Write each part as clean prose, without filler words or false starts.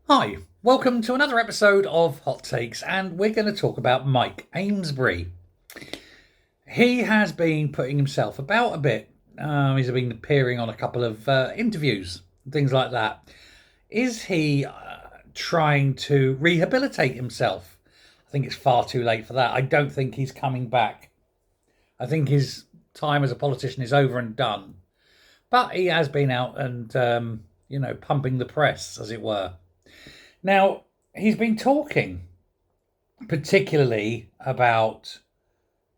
Hi, welcome to another episode of Hot Takes, and we're going to talk about Mike Amesbury. He has been putting himself about a bit. He's been appearing on a couple of interviews, things like that. Is he trying to rehabilitate himself? I think it's far too late for that. I don't think he's coming back. I think his time as a politician is over and done. But he has been out and, pumping the press, as it were. Now, he's been talking particularly about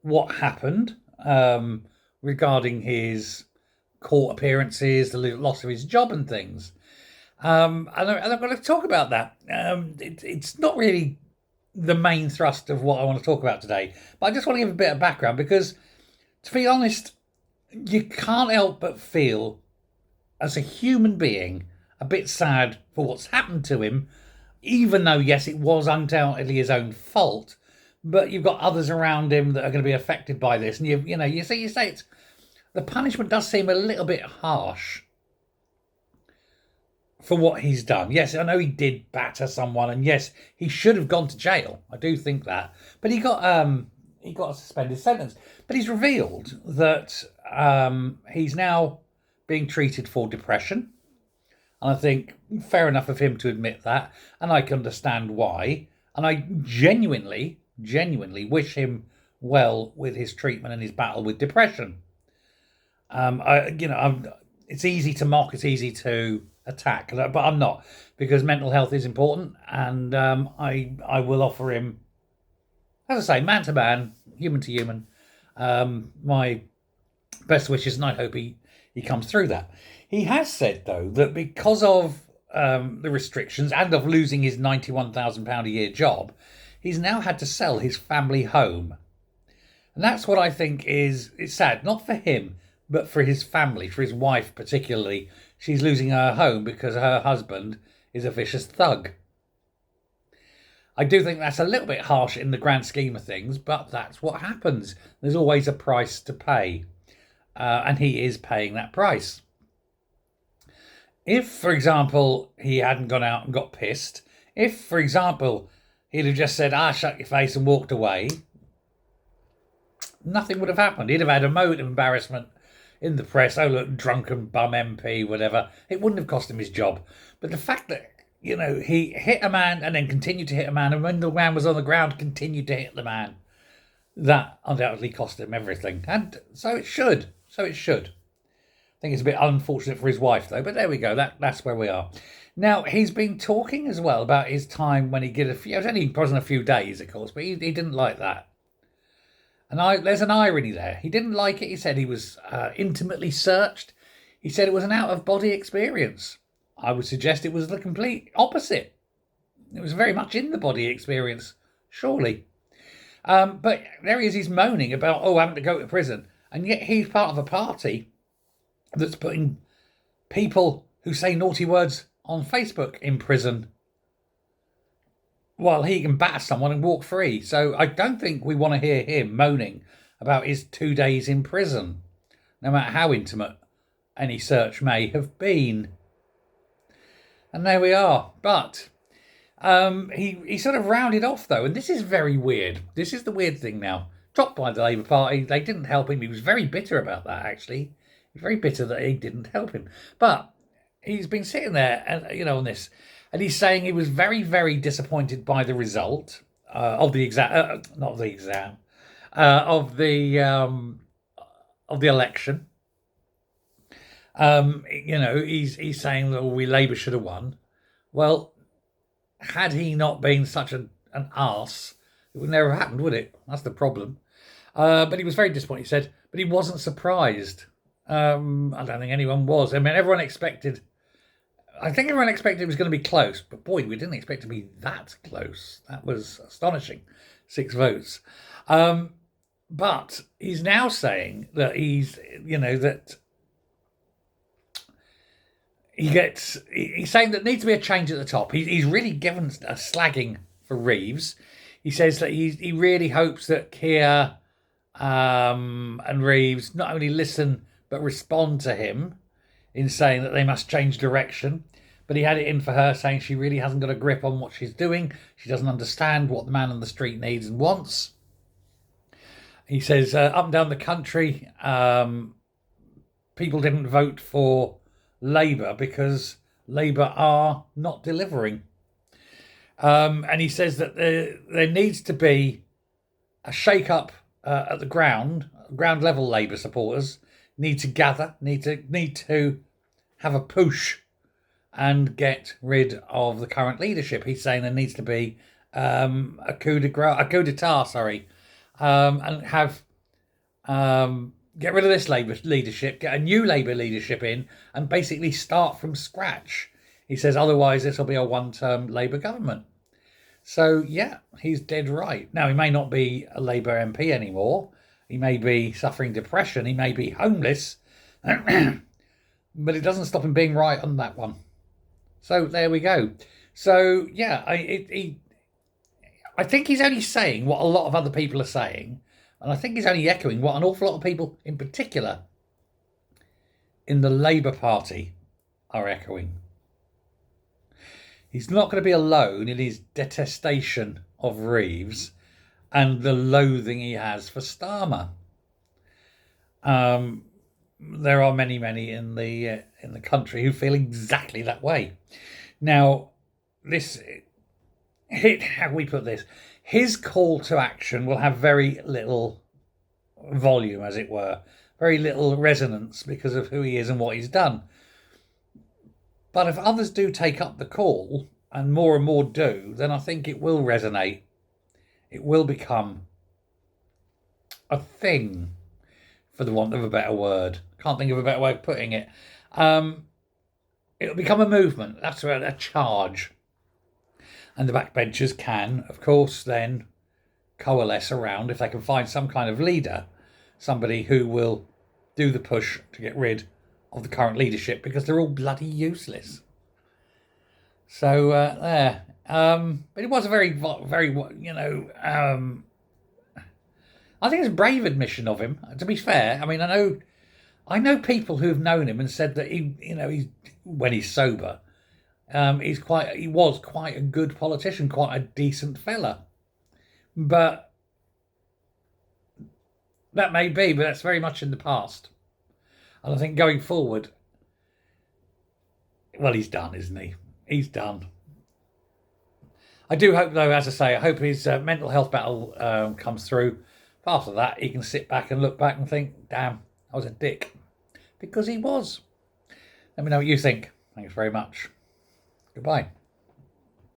what happened regarding his court appearances, the loss of his job, and things. And I'm going to talk about that. It's not really the main thrust of what I want to talk about today, but I just want to give a bit of background because, to be honest, you can't help but feel, as a human being, a bit sad for what's happened to him, even though, yes, it was undoubtedly his own fault, but you've got others around him that are going to be affected by this. And you say it's the punishment does seem a little bit harsh for what he's done. Yes, I know he did batter someone, and yes, he should have gone to jail. I do think that, but he got a suspended sentence. But he's revealed that he's now being treated for depression. And I think fair enough of him to admit that, and I can understand why. And I genuinely wish him well with his treatment and his battle with depression. It's easy to mock, it's easy to attack, but I'm not, because mental health is important, and I will offer him, as I say, man to man, human to human, my best wishes, and I hope he comes through that. He has said, though, that because of the restrictions and of losing his £91,000 a year job, he's now had to sell his family home. And that's what I think is sad, not for him, but for his family, for his wife particularly. She's losing her home because her husband is a vicious thug. I do think that's a little bit harsh in the grand scheme of things, but that's what happens. There's always a price to pay, and he is paying that price. If, for example, he hadn't gone out and got pissed, if, for example, he'd have just said, shut your face and walked away, nothing would have happened. He'd have had a moment of embarrassment in the press. Oh, look, drunken bum MP, whatever. It wouldn't have cost him his job. But the fact that, he hit a man and then continued to hit a man, and when the man was on the ground, continued to hit the man, that undoubtedly cost him everything. And so it should. I think it's a bit unfortunate for his wife, though, but there we go. That's where we are. Now, he's been talking as well about his time when he did it was only a few days, of course, but he didn't like that. And there's an irony there. He didn't like it. He said he was intimately searched. He said it was an out-of-body experience. I would suggest it was the complete opposite. It was very much in the body experience, surely. But there he is, he's moaning about, having to go to prison. And yet he's part of a party that's putting people who say naughty words on Facebook in prison while he can batter someone and walk free. So I don't think we want to hear him moaning about his 2 days in prison, no matter how intimate any search may have been. And there we are. But he sort of rounded off, though, and this is very weird. This is the weird thing now. Dropped by the Labour Party. They didn't help him. He was very bitter about that, actually. He's very bitter that he didn't help him. But he's been sitting there, and on this, and he's saying he was very, very disappointed by the result of the exam, not the exam, of the election. He's saying that Labour should have won. Well, had he not been such an arse, it would never have happened, would it? That's the problem. But he was very disappointed, he said, but he wasn't surprised. I don't think anyone was. I mean, everyone expected it was going to be close, but boy, we didn't expect it to be that close. That was astonishing. 6 votes. But he's now saying that he's saying that needs to be a change at the top. He's really given a slagging for Reeves. He says that he really hopes that Keir and Reeves not only listen but respond to him in saying that they must change direction. but he had it in for her, saying she really hasn't got a grip on what she's doing. She doesn't understand what the man on the street needs and wants. He says up and down the country, people didn't vote for Labour because Labour are not delivering. And he says that there needs to be a shake-up at the ground level. Labour supporters need to gather, need to have a push and get rid of the current leadership. He's saying there needs to be a coup d'etat, and have get rid of this Labour leadership, get a new Labour leadership in, and basically start from scratch. He says otherwise this will be a one-term Labour government. So yeah, he's dead right. Now he may not be a Labour MP anymore. He may be suffering depression. He may be homeless, but it doesn't stop him being right on that one. So there we go. So yeah, I think he's only saying what a lot of other people are saying. And I think he's only echoing what an awful lot of people, in particular, in the Labour Party, are echoing. He's not going to be alone in his detestation of Reeves and the loathing he has for Starmer. There are many in the country who feel exactly that way. Now, how we put this? His call to action will have very little volume, as it were, very little resonance because of who he is and what he's done. But if others do take up the call, and more do, then I think it will resonate. It will become a thing, for the want of a better word. Can't think of a better way of putting it. It'll become a movement. That's a charge. And the backbenchers can, of course, then coalesce around, if they can find some kind of leader, somebody who will do the push to get rid of the current leadership, because they're all bloody useless. So there. But it was a very, I think it's a brave admission of him, to be fair. I mean, I know people who've known him and said that he's when he's sober, he was quite a good politician, quite a decent fella. But that may be, but that's very much in the past. And I think going forward, well, he's done, isn't he? He's done. I do hope, though, as I say, I hope his mental health battle comes through. But after that, he can sit back and look back and think, damn, I was a dick. Because he was. Let me know what you think. Thanks very much. Goodbye.